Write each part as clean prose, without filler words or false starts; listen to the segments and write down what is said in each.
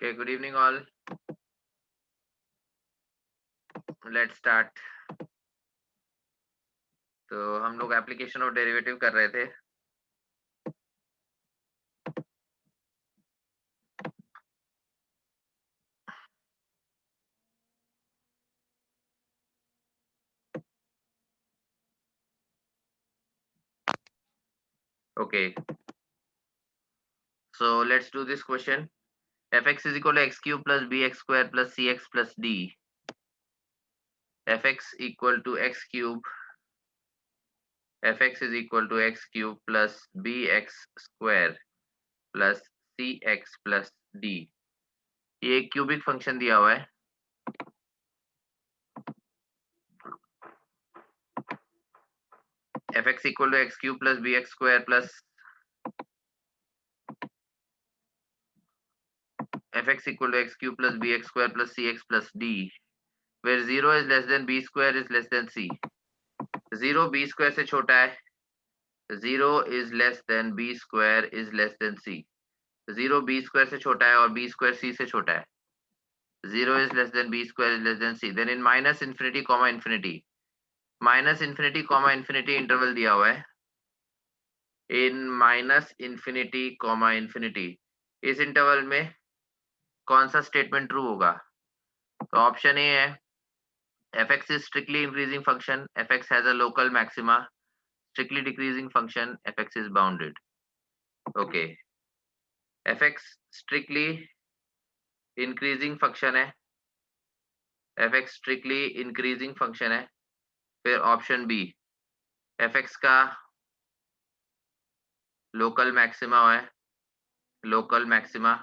Okay, good evening all. Let's start. तो हम लोग एप्लीकेशन ऑफ डेरिवेटिव कर रहे थे. Okay, so let's do this question. fx is equal to x cube plus bx square plus cx plus d. fx equal to x cube. fx is equal to x cube plus bx square plus cx plus d. ये एक cubic function दिया हुआ है. fx equal to x cube plus bx square plus fx equal to x cube plus bx square plus cx plus d, where 0 is less than b square is less than c. 0 b square से छोटा है. 0 is less than b square is less than c. 0 b square से छोटा है और b square c से छोटा है. 0 is less than b square is less than c. Then in minus infinity comma infinity. Minus infinity comma infinity interval दिया हुआ है. इन माइनस इन्फिनिटी कॉमा इन्फिनिटी इस इंटरवल में कौन सा स्टेटमेंट ट्रू होगा? तो ऑप्शन ए है fx is strictly increasing function, fx has a local maxima. Strictly decreasing function, fx is bounded. Okay, fx strictly increasing function है. fx स्ट्रिक्टली इंक्रीजिंग फंक्शन है. फिर ऑप्शन बी fx का local maxima है. Local maxima.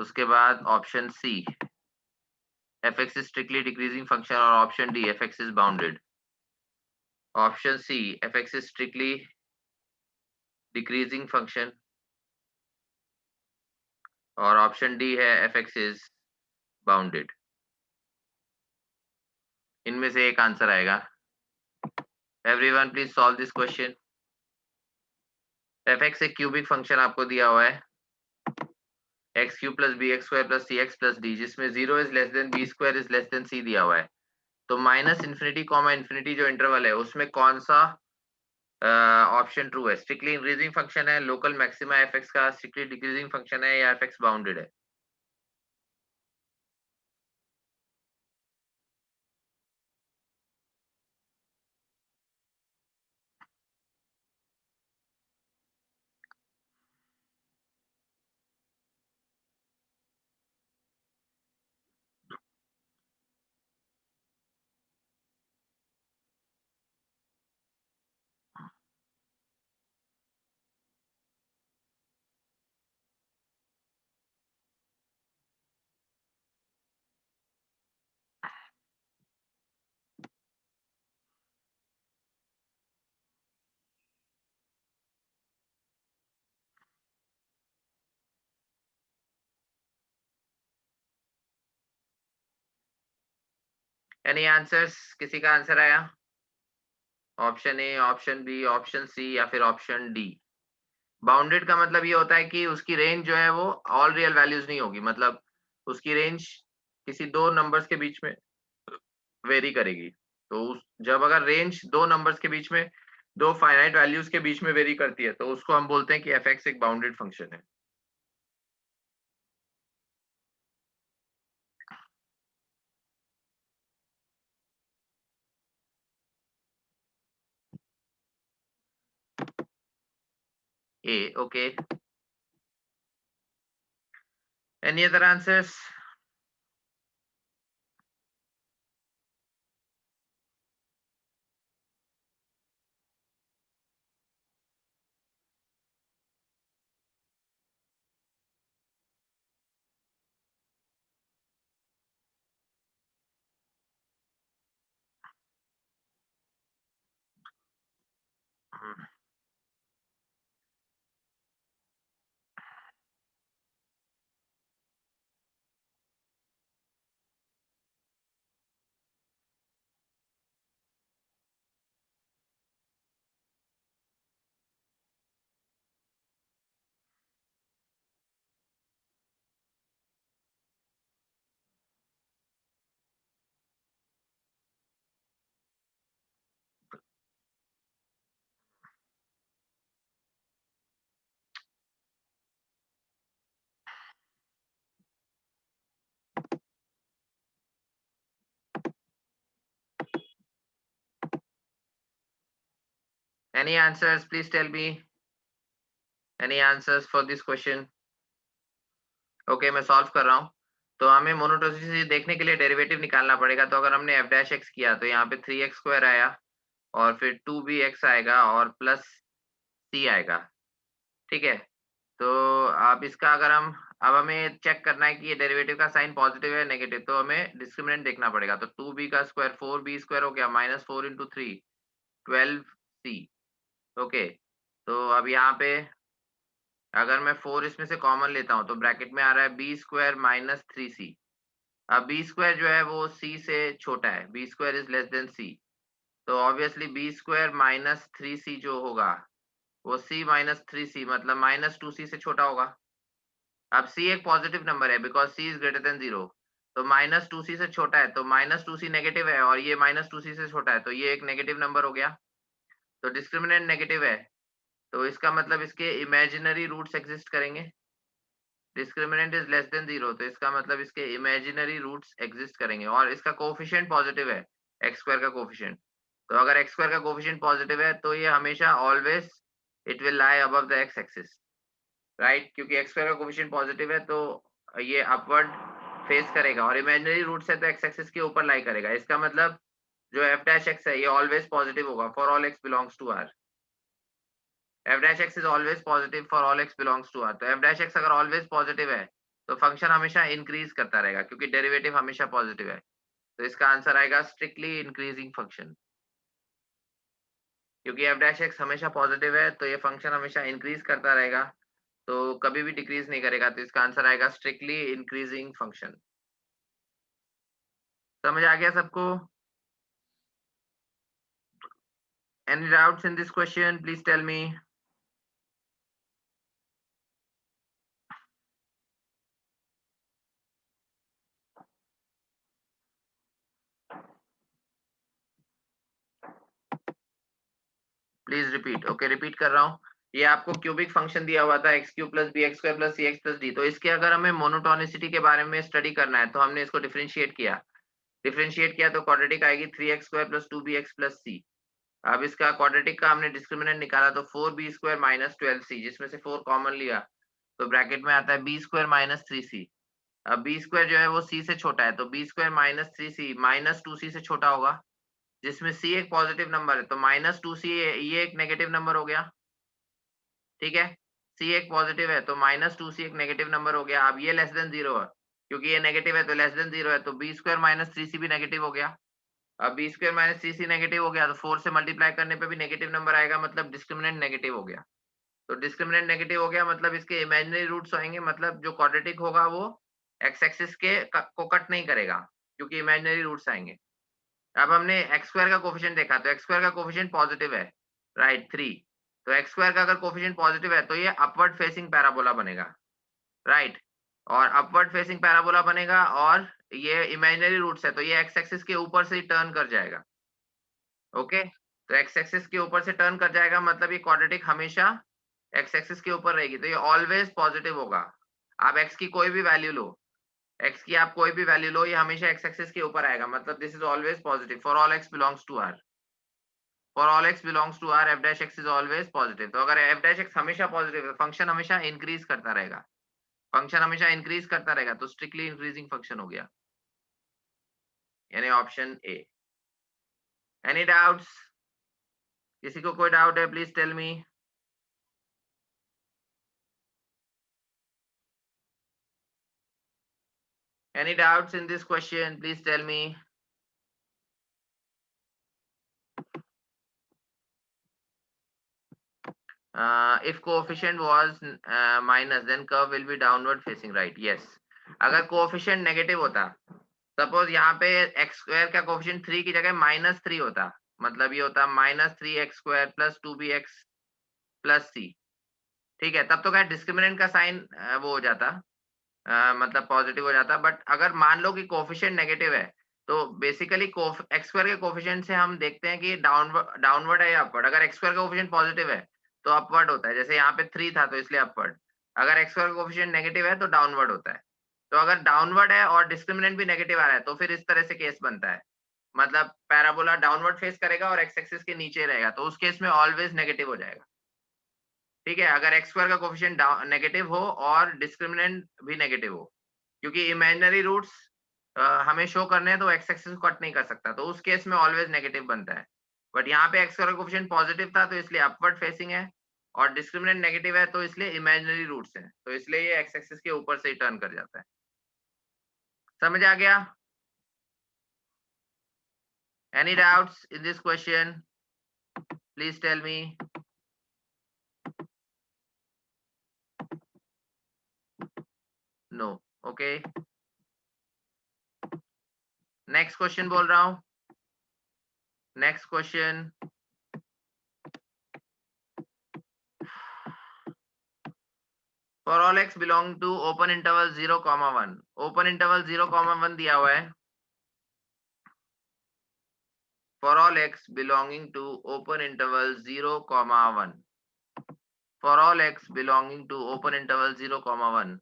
उसके बाद option C fx is strictly decreasing function और option D fx is bounded. Option C fx is strictly decreasing function और option D है fx is bounded. इनमें से एक आंसर आएगा. Everyone please solve this question. fx एक cubic function आपको दिया हुआ है x Q plus B x square plus C x plus D, जिसमें 0 is less than B square is less than C दिया हुआ है. तो माइनस इन्फिनिटी कॉमा इन्फिनिटी जो इंटरवल है उसमें कौन सा ऑप्शन ट्रू है? स्ट्रिक्टली इंक्रीजिंग फंक्शन है, लोकल मैक्सिमा एफएक्स का, स्ट्रिक्टली डिक्रीजिंग फंक्शन है या एफएक्स बाउंडेड है? Any answers? किसी का आंसर आया? Option A, option B, option C या फिर ऑप्शन डी? बाउंडेड का मतलब ये होता है कि उसकी रेंज जो है वो ऑल रियल वैल्यूज नहीं होगी. मतलब उसकी रेंज किसी दो नंबर्स के बीच में वेरी करेगी. तो जब अगर रेंज दो नंबर्स के बीच में, दो फाइनाइट वैल्यूज के बीच में वेरी करती है, तो उसको हम बोलते हैं कि fx एक बाउंडेड फंक्शन है. A. Okay, any other answers? Any answers? Please tell me. Any answers for this question? Okay मैं सॉल्व कर रहा हूँ। तो हमें मोनोटोनिसिटी देखने के लिए डेरिवेटिव निकालना पड़ेगा। तो अगर हमने f डैश एक्स किया तो यहाँ पे 3x स्क्वायर आया और फिर 2bx आएगा और प्लस c आएगा। ठीक है? तो अब इसका अगर हम अब हमें चेक करना है कि ये डेरिवेटिव का साइन पॉजिटिव है नेगेटिव, तो हमें डिस्क्रिमिनेंट देखना पड़ेगा। तो 2b का स्क्वायर 4b स्क्वायर हो गया माइनस 4 इंटू 3 12c। ओके, तो अब यहाँ पे अगर मैं 4 इसमें से कॉमन लेता हूँ तो ब्रैकेट में आ रहा है b स्क्वायर माइनस 3c। अब बी स्क्वायर जो है वो सी से छोटा है, B square is less than C. तो obviously B square minus 3c जो होगा वो c माइनस 3c मतलब माइनस 2c से छोटा होगा। अब c एक पॉजिटिव नंबर है because c is greater then 0। तो माइनस 2c से छोटा है तो माइनस 2c नेगेटिव है और ये माइनस 2c से छोटा है तो ये एक नेगेटिव नंबर हो गया। तो डिस्क्रिमिनेंट नेगेटिव है तो इसका मतलब इसके इमेजिनरी रूट्स एग्जिस्ट करेंगे। डिस्क्रिमिनेंट इज लेस देन 0 तो इसका मतलब इसके इमेजिनरी रूट्स एग्जिस्ट करेंगे और इसका कोएफिशिएंट पॉजिटिव है, एक्स स्क्वायर का कोएफिशिएंट। तो अगर एक्स स्क्वायर का कोएफिशिएंट पॉजिटिव है तो ये हमेशा always it will lie above the x axis, right? क्योंकि एक्स स्क्वायर का कोएफिशिएंट पॉजिटिव है तो ये अपवर्ड फेस करेगा और इमेजिनरी रूट्स है तो एक्स एक्सिस के ऊपर लाई करेगा। इसका मतलब जो एफ डैश एक्स है ये ऑलवेज पॉजिटिव होगा for all x belongs to R. f dash x is always positive for all x belongs to R। तो f dash x अगर always positive है तो फंक्शन हमेशा इंक्रीज करता रहेगा क्योंकि डेरिवेटिव हमेशा पॉजिटिव है। तो इसका आंसर आएगा स्ट्रिक्टली इंक्रीजिंग फंक्शन। क्योंकि f dash x हमेशा पॉजिटिव है तो ये फंक्शन हमेशा इंक्रीज करता रहेगा, तो कभी भी डिक्रीज नहीं करेगा। तो इसका आंसर आएगा स्ट्रिक्टली इंक्रीजिंग फंक्शन। समझ आ गया सबको? Any doubts in this question? Please tell me. Please repeat. Okay repeat कर रहा हूँ। ये आपको क्यूबिक फंक्शन दिया हुआ था x cube plus B x square plus C x plus D. तो इसके अगर हमें मोनोटोनिसिटी के बारे में स्टडी करना है तो हमने इसको डिफरेंशिएट किया तो क्वाड्रेटिक आएगी 3x square plus 2bx plus सी। अब इसका क्वाड्रेटिक का हमने डिस्क्रिमिनेंट निकाला तो 4b स्क्वायर माइनस 12c जिसमें से 4 कॉमन लिया तो ब्रैकेट में आता है b स्क्वायर माइनस 3c। अब b स्क्वायर जो है वो c से छोटा है तो b square minus 3c minus 2c से छोटा होगा जिसमें c एक पॉजिटिव नंबर है तो माइनस 2c ये एक नेगेटिव नंबर हो गया। ठीक है, c एक पॉजिटिव है तो माइनस 2c एक नेगेटिव नंबर हो गया। अब ये लेस देन 0 है क्योंकि ये नेगेटिव है तो लेस देन 0 है तो b स्क्वायर माइनस 3c भी नेगेटिव हो गया। अब b square minus 3c negative हो गया तो 4 से मल्टीप्लाई करने पे भी नेगेटिव नंबर आएगा मतलब डिस्क्रिमिनेंट नेगेटिव हो गया। तो डिस्क्रिमिनेंट नेगेटिव हो गया मतलब इसके इमेजिनरी रूट्स आएंगे, मतलब जो क्वाड्रेटिक होगा वो एक्स एक्सिस के को कट नहीं करेगा क्योंकि इमेजिनरी रूट्स आएंगे। अब हमने एक्स स्क्वायर का कोफिशिएंट देखा तो एक्स स्क्वायर का कोफिशिएंट पॉजिटिव है, राइट 3। तो एक्स स्क्वायर का अगर कोफिशिएंट पॉजिटिव है तो ये अपवर्ड फेसिंग पैराबोला बनेगा, राइट? और अपवर्ड फेसिंग पैराबोला बनेगा और ये इमेजिनरी रूट्स है तो ये एक्स एक्सिस के ऊपर से ही टर्न कर जाएगा। ओके, तो एक्स एक्सिस के ऊपर से टर्न कर जाएगा मतलब ये क्वाड्रेटिक हमेशा एक्स एक्सिस के ऊपर रहेगी तो ये ऑलवेज पॉजिटिव होगा। आप एक्स की कोई भी वैल्यू लो, एक्स की आप कोई भी वैल्यू लो ये हमेशा एक्स एक्सिस के ऊपर आएगा मतलब this is always positive for all x belongs to R. For all x belongs to R f dash x is always positive. तो अगर एफ डैश एक्स हमेशा पॉजिटिव है फंक्शन हमेशा इंक्रीज करता रहेगा, फंक्शन हमेशा इंक्रीज करता रहेगा तो स्ट्रिक्टली इंक्रीजिंग फंक्शन हो गया, यानी ऑप्शन ए। Any doubts? किसी को कोई डाउट है please tell me. Any doubts in this question please tell me. If coefficient was minus then curve will be downward facing, right? Yes, अगर coefficient negative होता, suppose यहाँ पे x square का coefficient 3 की जगह -3 होता, मतलब ये होता -3x square plus 2bx plus c। ठीक है, तब तो क्या डिस्क्रिमिनेंट का साइन वो हो जाता, मतलब पॉजिटिव हो जाता। बट अगर मान लो कि कोफिशिएंट नेगेटिव है तो बेसिकली एक्स स्क्वायर के कोफिशिएंट से हम देखते हैं कि डाउनवर्ड है या अपवर्ड। अगर एक्स स्क्वायर का कोफिशिएंट पॉजिटिव है तो अपवर्ड होता है, जैसे यहाँ पे 3 था तो इसलिए अपवर्ड। अगर एक्स स्क्वायर का कोफिशिएंट नेगेटिव है तो डाउनवर्ड होता है। तो अगर डाउनवर्ड है और डिस्क्रिमिनेंट भी नेगेटिव आ रहा है तो फिर इस तरह से केस बनता है। मतलब पैराबोला डाउनवर्ड फेस करेगा और एक्स एक्सिस के नीचे रहेगा, तो उस केस में ऑलवेज नेगेटिव हो जाएगा। ठीक है, अगर एक्स स्क्वायर का कोफिशिएंट नेगेटिव हो और डिस्क्रिमिनेंट भी नेगेटिव हो, क्योंकि इमेजिनरी रूट्स हमें शो करने हैं तो एक्स एक्सिस को कट नहीं कर सकता, तो उस केस में ऑलवेज नेगेटिव बनता है। बट यहाँ पे एक्स स्क्वायर का कोफिशिएंट पॉजिटिव था तो इसलिए अपवर्ड फेसिंग है, और डिस्क्रिमिनेंट नेगेटिव है तो इसलिए इमेजिनरी रूट्स हैं, तो इसलिए ये एक्स एक्सिस के ऊपर से ही टर्न कर जाता है। समझ आ गया? Any doubts in this question? Please tell me. No. Okay, next question बोल रहा हूँ। Next question, for all x belong to open interval 0, 1, open interval 0, 1 दिया हुआ है। For all x belonging to open interval 0, 1, for all x belonging to open interval 0, 1,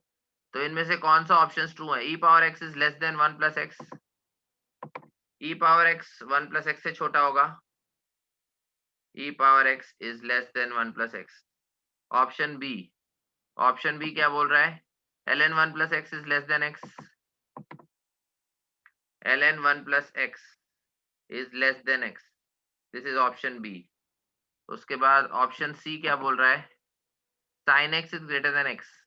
तो इनमें से कौन सा ऑप्शन ट्रू है? e power x is less than 1 plus x, e power x 1 plus x से छोटा होगा, e power x is less than 1 plus x. Option B, option B क्या बोल रहा है? ln 1 plus x is less than x, ln 1 plus x is less than x, this is option B. उसके बाद option सी क्या बोल रहा है? sin x is greater then x,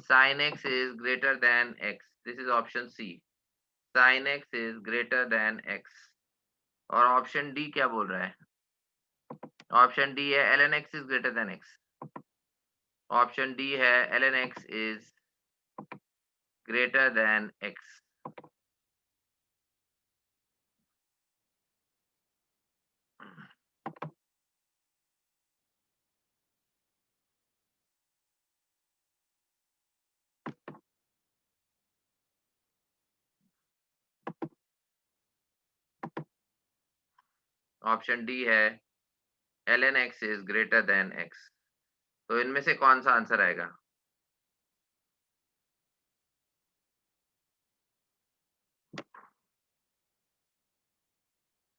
sin x is greater than x, this is option C, sin x is greater than x। और option D क्या बोल रहा है? ऑप्शन डी है ln x is greater than x, option D है ln x is greater than x। Option D है ln x is greater than x, तो इनमें से कौन सा आंसर आएगा?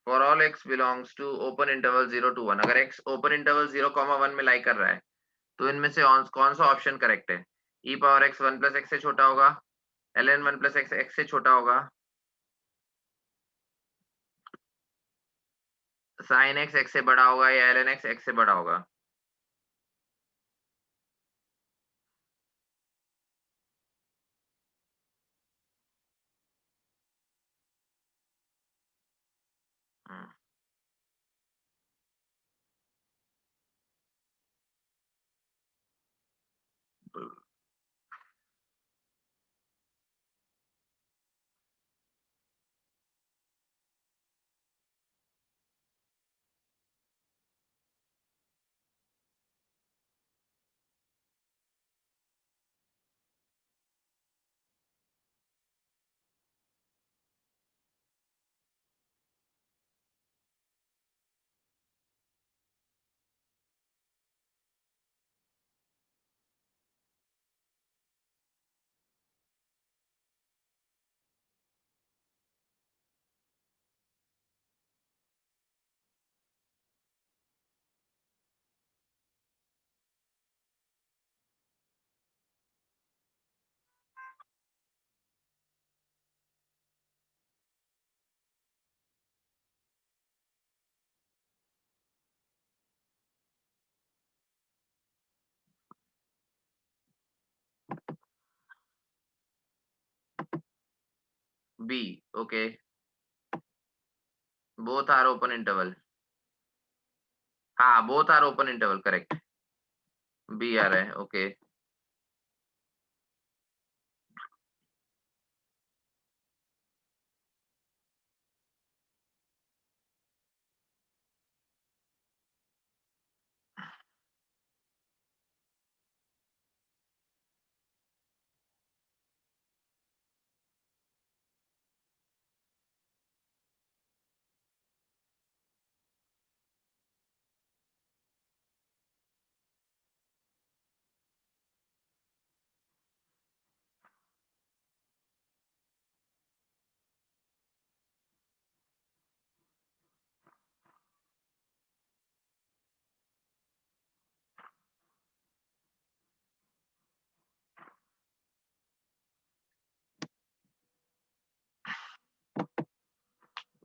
For all x belongs to open interval 0 to 1, अगर x open interval 0, 1 में लाई कर रहा है तो इनमें से कौन सा ऑप्शन करेक्ट है? e power x 1 plus x से छोटा होगा, ln 1 प्लस एक्स एक्स से छोटा होगा, sin x x से बड़ा होगा, या ln x x से बड़ा होगा? B, okay, both are open interval. हाँ, both are open interval, correct, B आ रहा है, okay.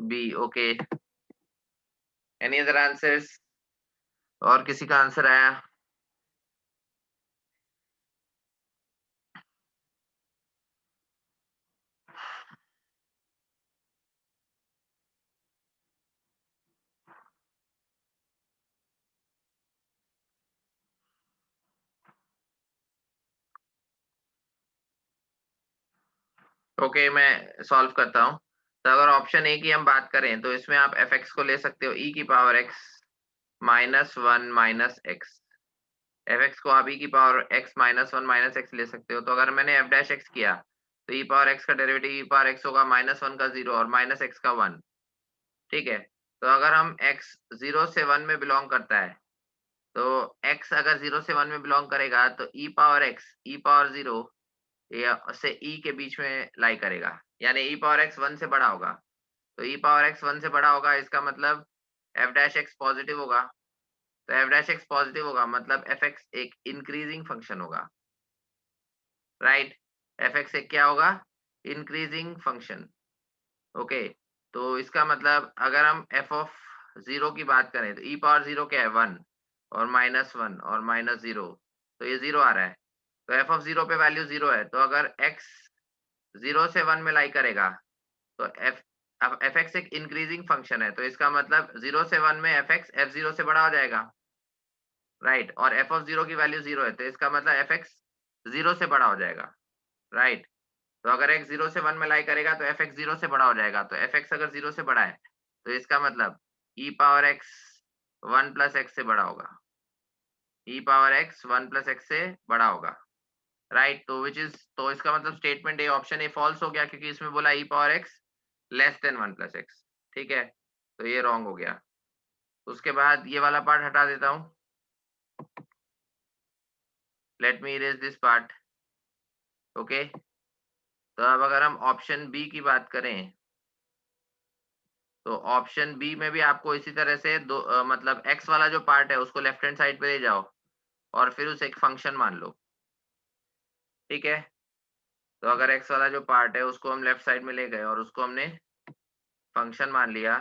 B, okay. Any other answers? और किसी का आंसर आया? ओके, मैं सॉल्व करता हूँ। तो अगर ऑप्शन ए की हम बात करें तो इसमें आप एफ एक्स को ले सकते हो ई की power x minus one minus x. F x को आप ई की power x minus one minus x ले सकते हो। तो अगर मैंने एफ डैश एक्स किया तो ई पावर एक्स का डेरिवेटिव ई पावर एक्स होगा माइनस वन का जीरो और माइनस एक्स का वन। ठीक है। तो अगर हम एक्स जीरो से वन में बिलोंग करता है तो एक्स अगर जीरो से वन में बिलोंग करेगा तो ई पावर एक्स ई पावर जीरो या से ई के बीच में लाई करेगा, यानी ई पावर एक्स वन से बड़ा होगा। तो ई पावर एक्स वन से बड़ा होगा, इसका मतलब एफ डैश एक्स पॉजिटिव होगा। तो एफ डैश एक्स पॉजिटिव होगा मतलब एफ एक्स एक इंक्रीजिंग फंक्शन होगा, राइट। एफ एक्स एक क्या होगा? Increasing function. ओके। तो इसका मतलब अगर हम एफ ऑफ जीरो की बात करें तो ई पावर जीरो क्या है? वन और माइनस वन और माइनस जीरो, तो ये जीरो आ रहा है। तो एफ ऑफ जीरो पे वैल्यू जीरो है, तो अगर एक्स जीरो से वन में लाई करेगा तो एफ अब एफ एक्स एक इंक्रीजिंग फंक्शन है, तो इसका मतलब जीरो से वन में एफ जीरो से बड़ा हो जाएगा, राइट। और एफ ऑफ जीरो की वैल्यू जीरो है, तो इसका मतलब एफ एक्स जीरो से बड़ा हो जाएगा, राइट। तो अगर एक्स जीरो से वन में लाई करेगा तो एफ एक्स जीरो से बड़ा हो जाएगा। तो एफ एक्स अगर जीरो से बड़ा है तो इसका मतलब e power x one plus x से बड़ा होगा। E power x one plus x से बड़ा होगा, राइट। तो विच इज तो इसका मतलब statement A option A false हो गया, क्योंकि इसमें बोला e power x less than one plus x. ठीक है, तो ये रॉन्ग हो गया। उसके बाद ये वाला पार्ट हटा देता हूँ। Let me erase this part. Okay. तो अब अगर हम ऑप्शन बी की बात करें तो ऑप्शन बी में भी आपको इसी तरह से दो मतलब एक्स वाला जो पार्ट है उसको लेफ्ट हैंड साइड पे ले जाओ और फिर उसे एक फंक्शन मान लो। ठीक है। तो अगर एक्स वाला जो पार्ट है उसको हम लेफ्ट साइड में ले गए और उसको हमने फंक्शन मान लिया,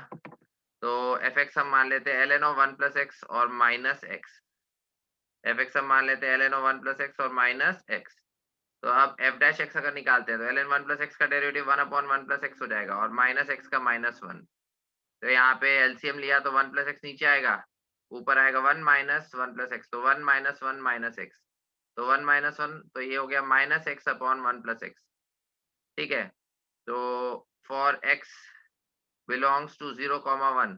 तो एफ एक्स हम मान लेते हैं L N O one plus x और माइनस एक्स। एफ एक्स हम मान लेते हैं L N O one plus x और माइनस एक्स। तो अब एफ डैश एक्स अगर निकालते हैं तो L N one plus x का derivative one upon one plus x हो जाएगा और माइनस एक्स का माइनस वन। तो यहाँ पे एलसीएम लिया तो वन प्लस एक्स नीचे आएगा, ऊपर आएगा one minus one plus x, तो one minus one minus x. तो वन माइनस वन तो ये हो गया minus x upon one plus x. ठीक है। तो for x belongs to zero comma one,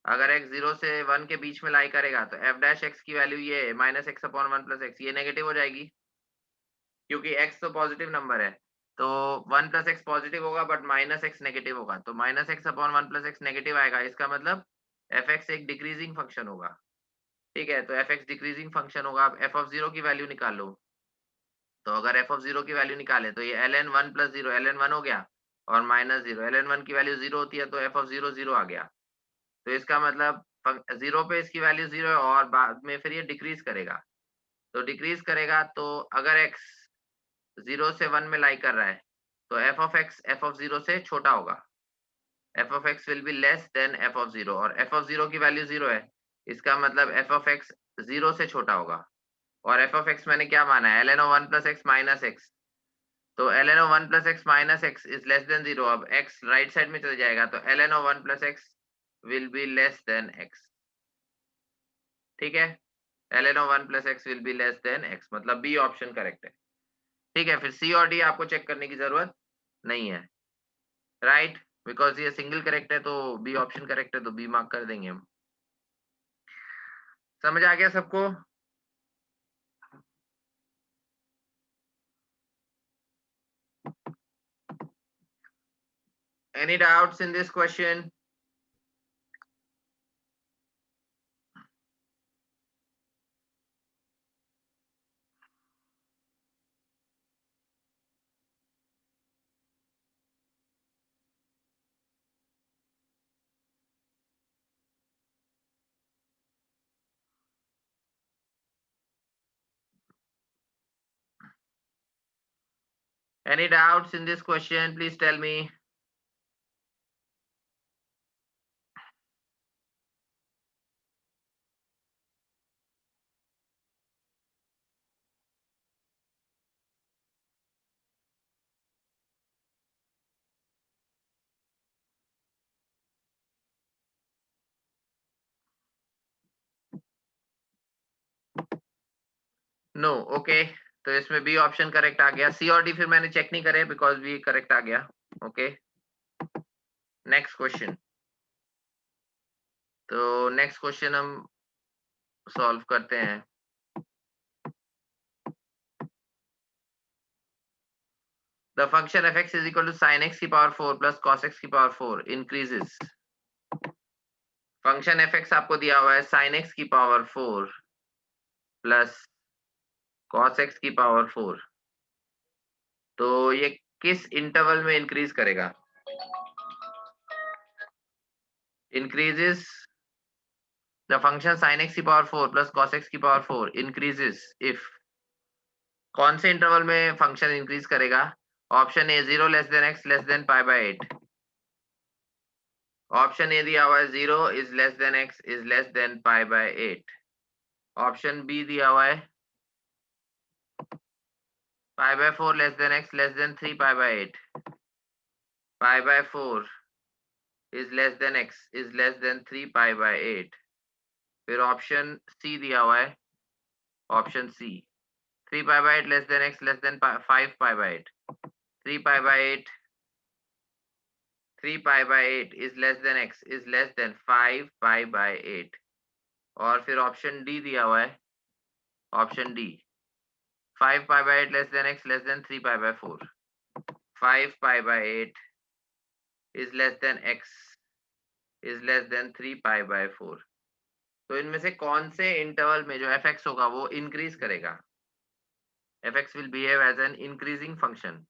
अगर एक्स जीरो से वन के बीच में लाई करेगा तो एफ डैश एक्स की वैल्यू ये minus x upon one plus x, ये नेगेटिव हो जाएगी क्योंकि एक्स तो पॉजिटिव नंबर है। तो वन प्लस एक्स पॉजिटिव होगा बट माइनस एक्स नेगेटिव होगा, तो minus x upon one plus x negative आएगा। इसका मतलब एफ एक्स एक डिक्रीजिंग फंक्शन होगा। ठीक है। तो एफ एक्स डिक्रीजिंग फंक्शन होगा। अब एफ ऑफ जीरो की वैल्यू निकाल लो। तो अगर एफ ऑफ जीरो की वैल्यू निकाले तो ये l N one plus zero, l N one हो गया और minus zero, l N one की वैल्यू जीरो होती है तो एफ ऑफ जीरो जीरो आ गया। तो इसका मतलब जीरो पे इसकी वैल्यू जीरो है और बाद में फिर ये डिक्रीज करेगा। तो डिक्रीज करेगा तो अगर एक्स जीरो से वन में लाई कर रहा है तो f of x F of zero से छोटा होगा। F of x will be less then F of zero और एफ ऑफ जीरो की वैल्यू जीरो है, इसका मतलब एफ ऑफ एक्स जीरो से छोटा होगा। और एफ ऑफ एक्स मैंने क्या माना है? L N O one plus x minus x. तो L N O one plus x minus x is less than zero. अब एक्स राइट साइड में चले जाएगा तो L N O one plus x will be less than x. ठीक है। L N O one plus x will be less than x, मतलब B option correct है। ठीक है। फिर सी और डी आपको चेक करने की जरूरत नहीं है, राइट। बिकॉज ये सिंगल करेक्ट है तो बी ऑप्शन करेक्ट है, तो बी मार्क कर देंगे हम। समझ आ गया सबको? Any doubts in this question? Any doubts in this question? Please tell me. No okay, तो इसमें बी ऑप्शन करेक्ट आ गया। सी और डी फिर मैंने चेक नहीं करे बिकॉज बी करेक्ट आ गया। Okay, next question. तो नेक्स्ट क्वेश्चन हम सॉल्व करते हैं। The function fx is equal to sin x की पावर 4 plus cos x की पावर 4 increases। फंक्शन fx आपको दिया हुआ है sin x की पावर 4 प्लस cos x की पावर 4। तो ये किस इंटरवल में इंक्रीज करेगा? Increases the function sin x की पावर 4 प्लस cos x की पावर 4 इंक्रीजेस इफ। कौन से इंटरवल में फंक्शन इंक्रीज करेगा? Option A 0 less than x less than pi by 8। Option A दिया हुआ है 0 is less than x is less than pi by 8। Option B दिया हुआ है pi by 4 less than x less than 3 pi by 8। Pi by 4 is less than x is less than 3 pi by 8। फिर option C दिया हुआ है, option C 3 pi by 8 less than x less than 5 pi by 8। 3 pi by 8 3 pi by 8 is less than x is less than 5 pi by 8। और फिर option D दिया हुआ है, option D 5 pi by 8 less than x less than 3 pi by 4। 5 pi by 8 is less than x is less than 3 pi by 4। तो इनमें से कौन से इंटरवल में जो fx होगा वो इंक्रीज करेगा? fx will behave as an increasing function।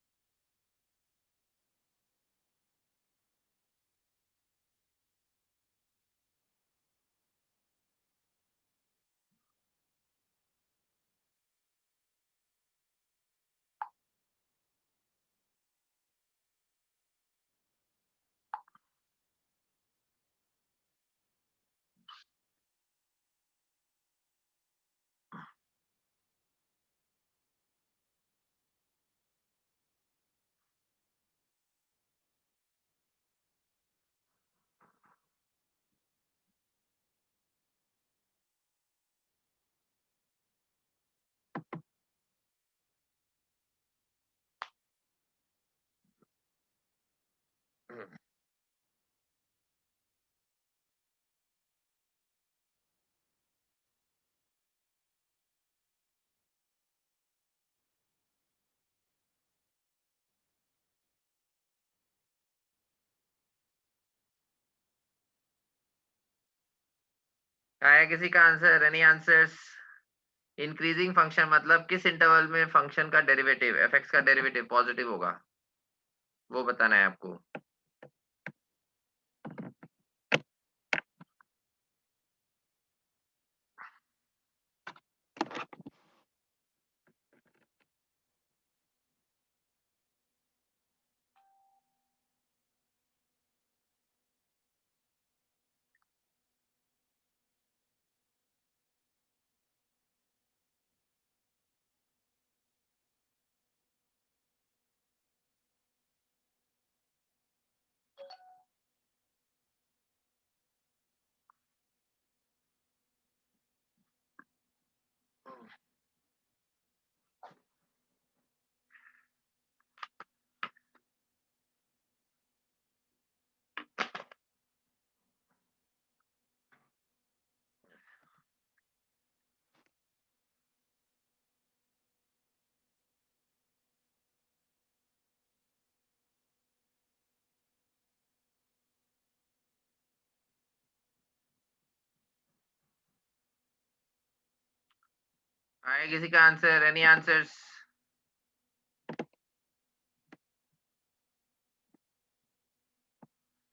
आया किसी का answer? Any answers? Increasing function मतलब किस इंटरवल में फंक्शन का डेरिवेटिव fx का डेरिवेटिव पॉजिटिव होगा, वो बताना है आपको। आया किसी का आंसर? Any answers?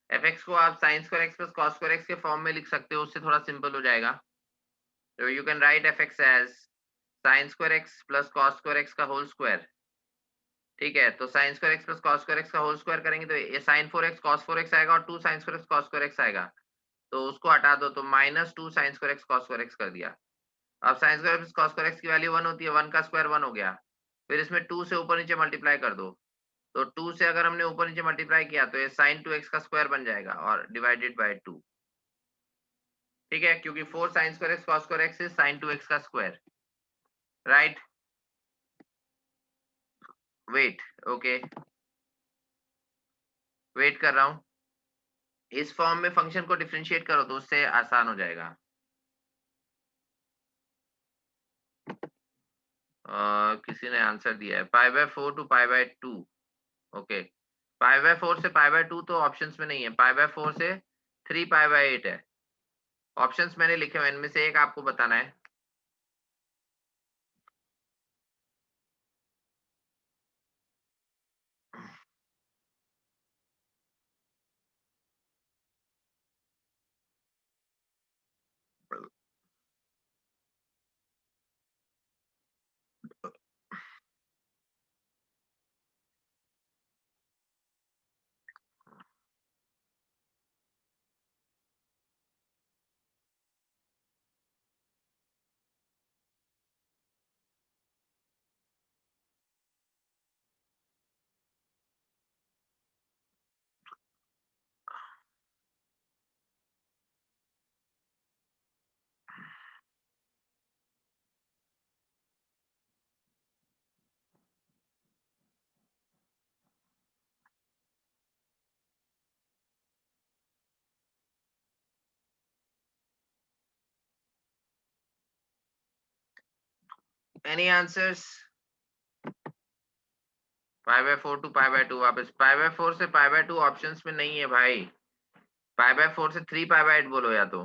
fx को आप sin square x plus cos square x के फॉर्म में लिख सकते हो, उससे थोड़ा सिंपल हो जाएगा। तो you can write fx as sin square x plus cos square x का होल स्क्वायर। ठीक है, तो sin square x plus cos square x का होल स्क्वायर करेंगे तो ये sin 4x cos 4x आएगा और 2 sin square x cos square x आएगा। तो उसको हटा दो तो -2 sin square x cos square x कर दिया। अब sin square x cos square x की वैल्यू 1 होती है, 1 का स्क्वायर 1 हो गया। फिर इसमें 2 से ऊपर नीचे मल्टीप्लाई कर दो, तो 2 से अगर हमने ऊपर नीचे मल्टीप्लाई किया तो ये sin 2x का स्क्वायर बन जाएगा और डिवाइडेड बाय 2। ठीक है, क्योंकि 4 sin square x cos square x is sin 2x का square. Right, wait, okay, wait कर रहा हूँ। इस फॉर्म में फंक्शन को डिफरेंशिएट करो तो उससे आसान हो जाएगा। किसी ने आंसर दिया है π/4 टू π/2। ओके, π/4 से π/2 तो ऑप्शंस में नहीं है, π/4 से 3π/8 है। ऑप्शंस मैंने लिखे हुए, इनमें से एक आपको बताना है। Any answers? π/4 टू π/2 वापस, π/4 से π/2 ऑप्शंस में नहीं है भाई। π/4 से 3π/8 बोलो या तो।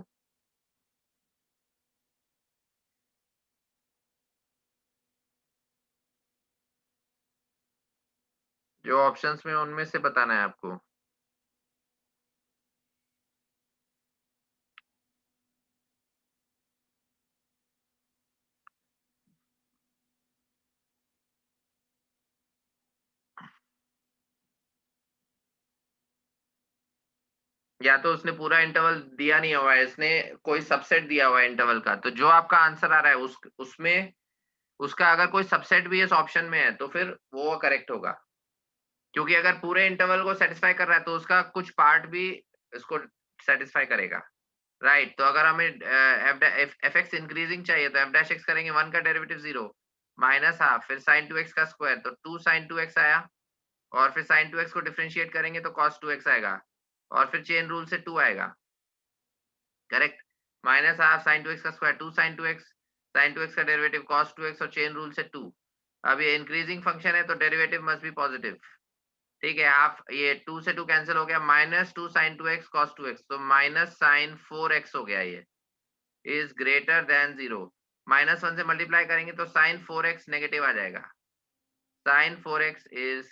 जो ऑप्शंस में उनमें से बताना है आपको। या तो उसने पूरा इंटरवल दिया नहीं हुआ है, इसने कोई सबसेट दिया हुआ है इंटरवल का, तो जो आपका आंसर आ रहा है उसमें उसका अगर कोई सबसेट भी इस ऑप्शन में है तो फिर वो करेक्ट होगा। क्योंकि अगर पूरे इंटरवल को सेटिस्फाई कर रहा है तो उसका कुछ पार्ट भी इसको सेटिस्फाई करेगा। राइट, तो अगर हमें एफ एक्स इंक्रीजिंग चाहिए तो एफ डैश एक्स करेंगे, 1 का डेरिवेटिव 0 माइनस हाफ, फिर साइन 2x का स्क्वायर तो 2 साइन 2x आया, और फिर साइन 2x को डिफरेंशिएट करेंगे तो cos 2x आएगा, और फिर चेन रूल से 2 आएगा। Correct, minus half sine 2x का square 2 sign 2x, sign 2x का डेरिवेटिव cos 2x और चेन रूल से 2। अब ये इंक्रीजिंग फंक्शन है तो डेरिवेटिव मस्ट बी पॉजिटिव। ठीक है, हाफ, ये 2 से 2 कैंसिल हो गया, minus 2 sign 2x cos 2x तो माइनस साइन 4x हो गया, ये इज ग्रेटर देन 0। माइनस 1 से मल्टीप्लाई करेंगे तो साइन 4x नेगेटिव आ जाएगा, साइन 4x इज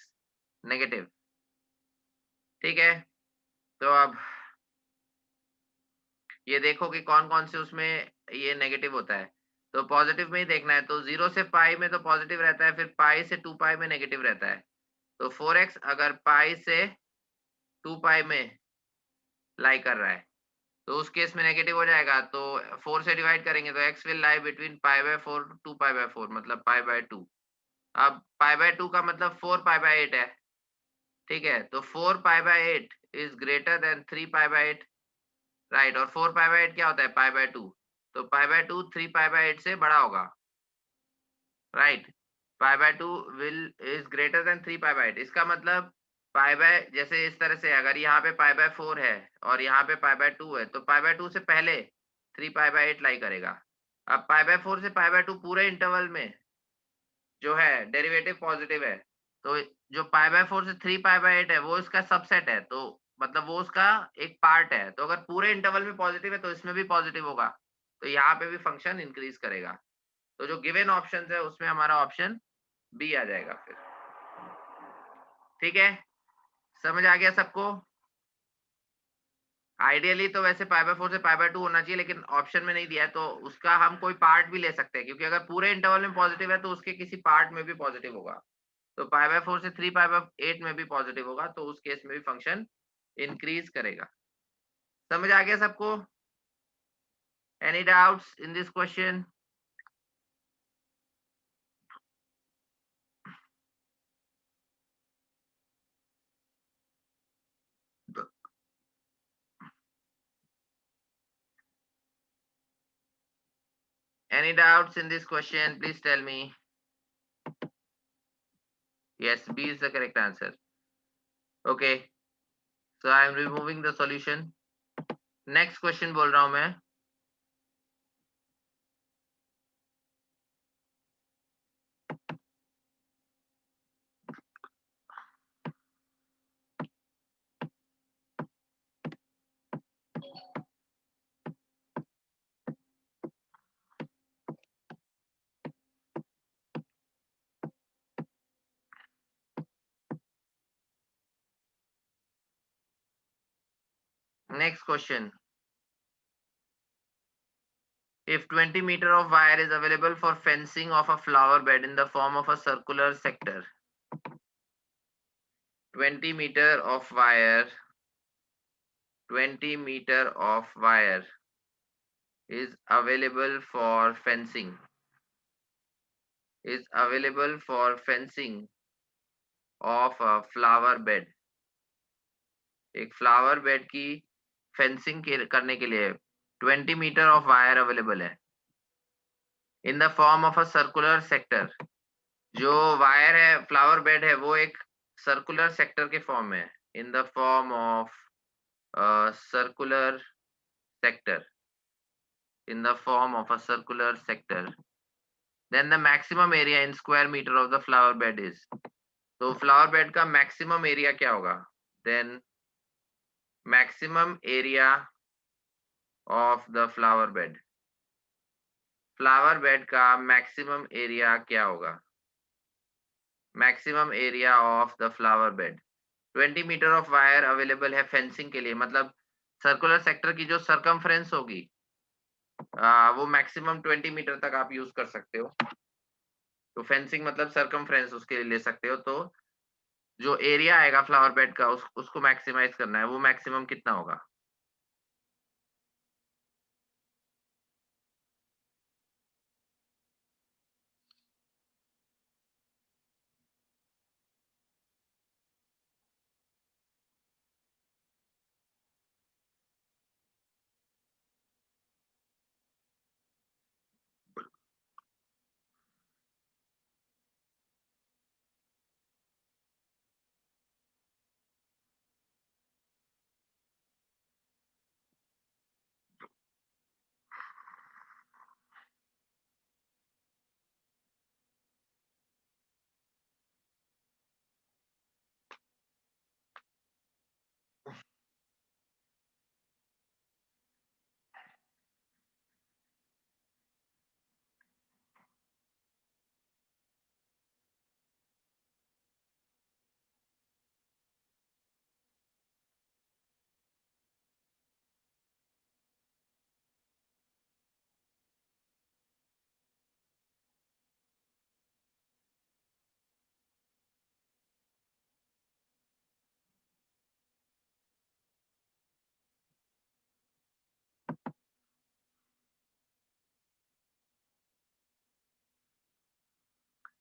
नेगेटिव। ठीक है, तो अब ये देखो कि कौन कौन से उसमें ये नेगेटिव होता है। तो पॉजिटिव में ही देखना है, तो 0 से पाई में तो पॉजिटिव रहता है, फिर पाई से 2 पाई में नेगेटिव रहता है। तो 4x अगर पाई से 2 पाई में लाई कर रहा है तो उस केस में नेगेटिव हो जाएगा, तो 4 से डिवाइड करेंगे तो x will lie between π/4 to π/4 मतलब π/2। अब π/2 का मतलब 4π/8 है। ठीक है, तो 4π/8 इज ग्रेटर देन 3π/8। राइट, और 4π/8 क्या होता है, π/2। तो π/2 3π/8 से बड़ा होगा। Right, π/2 will is greater than 3π/8। इसका मतलब पाई बाय, जैसे इस तरह से अगर यहाँ पे π/4 है और यहाँ पे π/2 है तो π/2 से पहले 3π/8 लाई करेगा। अब π/4 से π/2 पूरे इंटरवल में जो है डेरिवेटिव पॉजिटिव है, तो जो π/4 से 3π/8 है वो इसका सबसेट है, तो मतलब वो उसका एक पार्ट है। तो अगर पूरे इंटरवल में पॉजिटिव है तो इसमें भी पॉजिटिव होगा, तो यहाँ पे भी फंक्शन इंक्रीज करेगा। तो जो गिवन ऑप्शन है उसमें हमारा ऑप्शन बी आ जाएगा फिर। ठीक है, समझ आ गया सबको? आइडियली तो वैसे π/4 से π/2 होना चाहिए, लेकिन ऑप्शन में नहीं दिया है तो उसका हम कोई पार्ट भी ले सकते हैं, क्योंकि अगर पूरे इंटरवल में पॉजिटिव है तो उसके किसी पार्ट में भी पॉजिटिव होगा। तो π/4 से 3π/8 में भी पॉजिटिव होगा, तो उस केस में भी फंक्शन इंक्रीज करेगा। समझ आ गया सबको? Any doubts in this question? Any doubts in this question? Please tell me. Yes, B is the correct answer. Okay, so I am removing the solution. Next question बोल रहा हूं मैं. Next question. If 20 meter of wire is available for fencing of a flower bed in the form of a circular sector, 20 meter of wire, 20 meter of wire is available for fencing, is available for fencing of a flower bed. एक flower bed की fencing करने के लिए 20 metre of wire available है in the form of a circular sector. जो wire है flower bed है वो एक सर्कुलर सेक्टर के फॉर्म में है in the form of circular sector, in the form of a circular sector, then the maximum area in square meter of the flower bed is. तो flower bed का maximum area क्या होगा? Then maximum area of the flower bed. Flower bed का maximum area क्या होगा? Maximum area of the flower bed. 20 metre of wire available है fencing के लिए, मतलब सर्कुलर सेक्टर की जो सरकमफ्रेंस होगी वो मैक्सिमम 20 मीटर तक आप यूज कर सकते हो. तो फेंसिंग मतलब सरकमफ्रेंस उसके लिए ले सकते हो. तो जो एरिया आएगा फ्लावर बेड का उसको मैक्सिमाइज करना है. वो मैक्सिमम कितना होगा?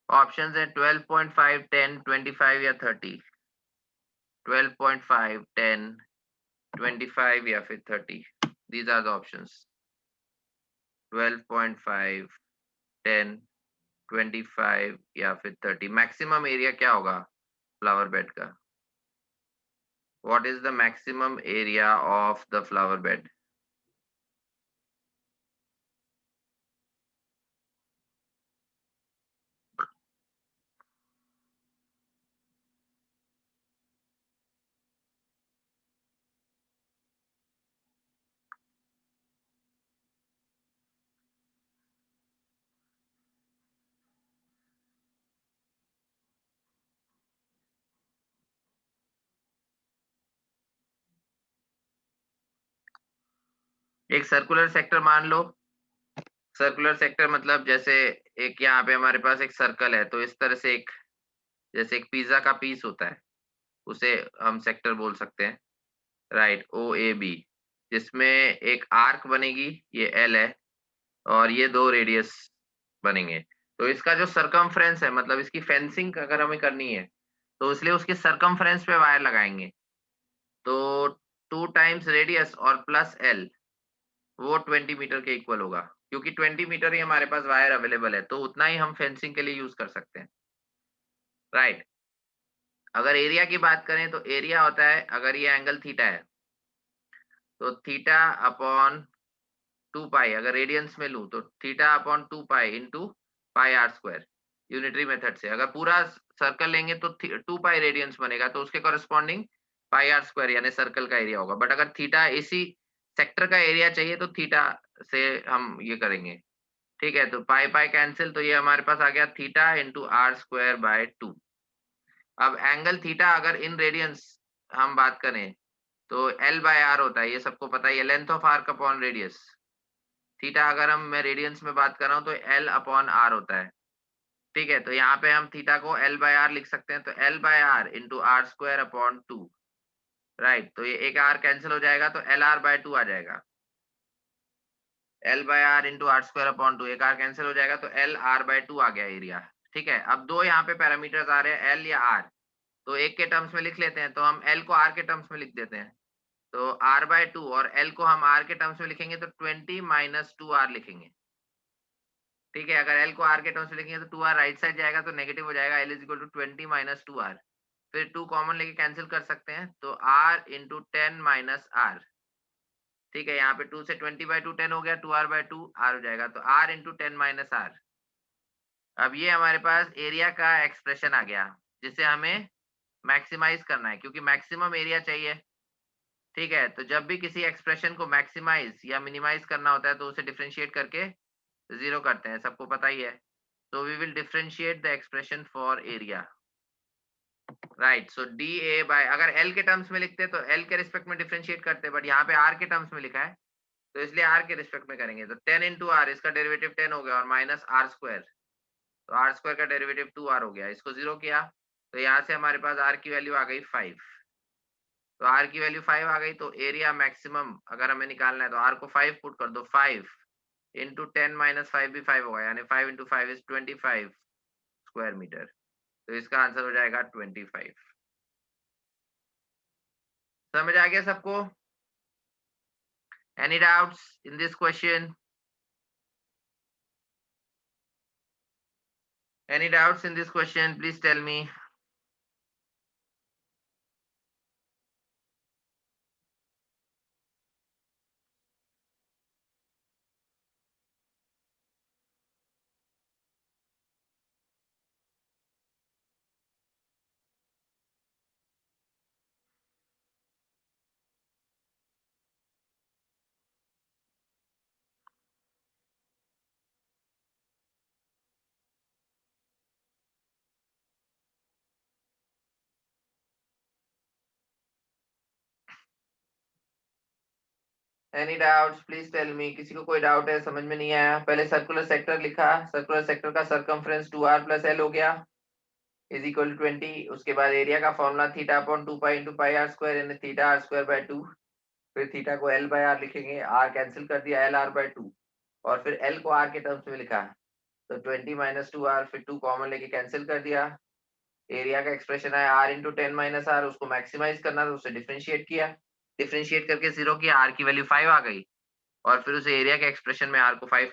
ऑप्शंस है 12.5, 10, 25 या 30. 12.5, 10, 25 या फिर 30. These are the options. 12.5, 10, 25 या फिर 30. मैक्सिमम एरिया क्या होगा फ्लावर बेड का? What is the maximum area of the flower bed? एक सर्कुलर सेक्टर मान लो. सर्कुलर सेक्टर मतलब जैसे एक यहाँ पे हमारे पास एक सर्कल है, तो इस तरह से एक जैसे एक पिज्जा का पीस होता है उसे हम सेक्टर बोल सकते हैं. राइट, ओ ए बी, जिसमें एक आर्क बनेगी, ये एल है, और ये दो रेडियस बनेंगे. तो इसका जो सरकमफ्रेंस है, मतलब इसकी फेंसिंग अगर हमें करनी है तो इसलिए उसके सरकमफ्रेंस पे वायर लगाएंगे. तो 2 टाइम्स रेडियस और प्लस एल वो 20 मीटर के इक्वल होगा. क्योंकि 20 मीटर ही हमारे पास वायर अवेलेबल है, तो उतना ही हम फेंसिंग के लिए यूज कर सकते हैं, राइट। अगर एरिया की बात करें तो एरिया होता है, अगर ये एंगल थीटा है तो थीटा अपॉन 2 पाई, अगर रेडियंस में लूं तो theta upon 2 pi into pi r square, unitary method से। अगर पूरा सर्कल लेंगे तो 2 पाई रेडियंस बनेगा, तो उसके कॉरेस्पॉन्डिंग पाई आर स्क्वायर यानी सर्कल का एरिया होगा। बट अगर थीटा इसी सेक्टर का एरिया चाहिए तो थीटा से हम ये करेंगे, ठीक है। तो पाई पाई कैंसिल, तो ये हमारे पास आ गया theta into r square by 2। अब एंगल थीटा अगर इन रेडियंस हम बात करें तो एल बाय आर होता है, ये सबको पता ही है, length of arc upon radius. Theta अगर मैं रेडियंस में बात कर रहा हूँ तो एल अपॉन आर होता है, ठीक है। तो यहाँ पे हम थीटा को एल बाय आर लिख सकते हैं, तो l by r into r square upon 2, right. तो ये एक आर कैंसिल हो जाएगा तो एल आर बाय 2 आ जाएगा, l by r into r square upon 2, एक आर कैंसिल हो जाएगा तो एल आर बाय 2 आ गया एरिया, ठीक है। अब दो यहाँ पे पैरामीटर्स आ रहे हैं, एल या आर, तो एक के टर्म्स में लिख लेते हैं, तो हम एल को आर के टर्म्स में लिख देते हैं, तो आर बाय 2, और एल को हम आर के टर्म्स में लिखेंगे तो 20 माइनस 2 आर लिखेंगे, ठीक है। अगर एल को आर के टर्म्स में लिखेंगे तो 2 आर राइट साइड जाएगा तो नेगेटिव हो जाएगा, l is equal to 20 minus 2 r, फिर 2 कॉमन लेके कैंसिल कर सकते हैं, तो आर इंटू 10 माइनस आर, ठीक है। यहाँ पे 2 से 20 बाई 2 10 हो गया, 2 आर बाय 2 आर हो जाएगा, तो आर इंटू 10 माइनस आर। अब ये हमारे पास एरिया का एक्सप्रेशन आ गया, जिसे हमें मैक्सिमाइज करना है, क्योंकि मैक्सिमम एरिया चाहिए, ठीक है। तो जब भी किसी एक्सप्रेशन को मैक्सिमाइज या मिनिमाइज करना होता है तो उसे डिफरेंशिएट करके जीरो करते हैं, सबको पता ही है। तो we will differentiate the expression for area, right. So d A by, अगर एल के टर्म्स में लिखते तो एल के रिस्पेक्ट में डिफरेंशिएट करते, बट यहाँ पे आर के टर्म्स में लिखा है तो इसलिए आर के रिस्पेक्ट में करेंगे, तो 10 इंटू आर, इसका डेरिवेटिव 10 हो गया, और माइनस आर स्क्वायर, तो आर स्क्वायर का डेरिवेटिव 2 आर हो गया, इसको जीरो किया तो यहाँ से हमारे पास आर की वैल्यू आ गई 5, तो आर की वैल्यू 5 आ गई, तो एरिया मैक्सिमम अगर हमें निकालना है तो आर को 5 पुट कर दो, 5 इंटू 10 माइनस 5 भी 5 होगा, यानी 5 इंटू 5 इज 25 स्क्वायर मीटर, तो इसका आंसर हो जाएगा 25। समझ आ गया सबको? Any doubts in this question? Any doubts in this question? Please tell me. Any doubts? Please tell me. किसी को कोई डाउट है, समझ में नहीं आया? पहले सर्कुलर सेक्टर लिखा, सर्कुलर सेक्टर का सर्कमफ्रेंस 2r प्लस एल हो गया, इज इक्वल टू 20। उसके बाद एरिया का formula theta upon 2 pi into pi r square, यानी थीटा आर स्क्वायर बाय 2, फिर थीटा को एल बाय आर लिखेंगे, आर कैंसिल कर दिया, एल आर बाय 2, और फिर एल को आर के टर्म्स में लिखा, तो 20 माइनस 2 आर, फिर 2 कॉमन लेके कैंसिल कर दिया, एरिया का एक्सप्रेशन है आर इंटू 10 माइनस आर, उसको मैक्सिमाइज करना था, उसे डिफरेंशिएट किया, डिफरेंशिएट करके जीरो किया, आर की वैल्यू 5 आ गई, और फिर उस एरिया के एक्सप्रेशन में आर को 5